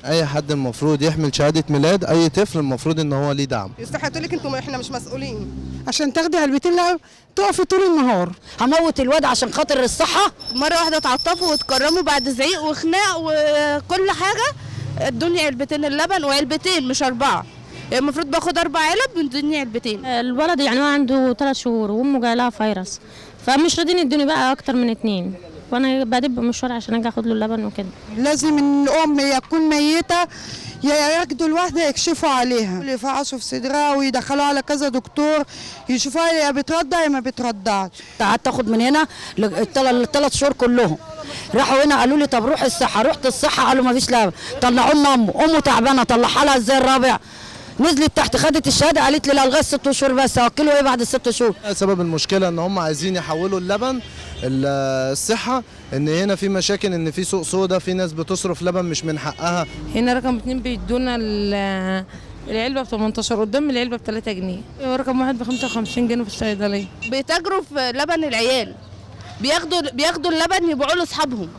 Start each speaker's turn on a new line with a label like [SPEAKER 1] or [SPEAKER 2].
[SPEAKER 1] اي حد المفروض يحمل شهاده ميلاد اي طفل المفروض ان هو ليه دعم.
[SPEAKER 2] يستحق تقول لك انتم احنا مش مسؤولين
[SPEAKER 3] عشان تاخدي علبتين لا تقفي طول النهار.
[SPEAKER 4] هموت الواد عشان خاطر الصحه.
[SPEAKER 5] مره واحده اتعطفوا واتكرموا بعد زعيق وخناق وكل حاجه. ادوني علبتين اللبن وعلبتين مش 4. المفروض باخد 4 علب وادوني علبتين.
[SPEAKER 6] الولد يعني هو عنده 3 شهور وامه جاي لها فيروس، فمش راضيين يدوني بقى اكتر من 2، وانا بدب مشوار عشان اجي اخد له اللبن وكده.
[SPEAKER 3] لازم الام يكون ميته ياخدوا الواحده يكشفوا عليها، يفعصوا في صدرها ويدخلوها على كذا دكتور يشوفوها يا بترضع يا ما بترضعش.
[SPEAKER 4] قعدت اخد من هنا ال3 شهور كلهم. راحوا هنا قالوا لي طب روح الصحه، رحت الصحه قالوا ما فيش لبن. طلعوا لنا امه تعبانه، طلعها لها ازاي الرابع؟ نزلت تحت خدت الشهاده قالت لي لا لغايه 6 شهور بس، اوكله ايه بعد ال6 شهور؟
[SPEAKER 1] سبب المشكله ان هم عايزين يحولوا اللبن الصحه، ان هنا في مشاكل، ان في سوق سودا، في ناس بتصرف لبن مش من حقها.
[SPEAKER 7] هنا رقم 2 بيدونا العلبه ب 18، قدام العلبه ب 3 جنيه، ورقم 1 ب 55 جنيه في الصيدليه.
[SPEAKER 5] بيتاجروا في لبن العيال، بياخدوا اللبن يبيعوه لاصحابهم.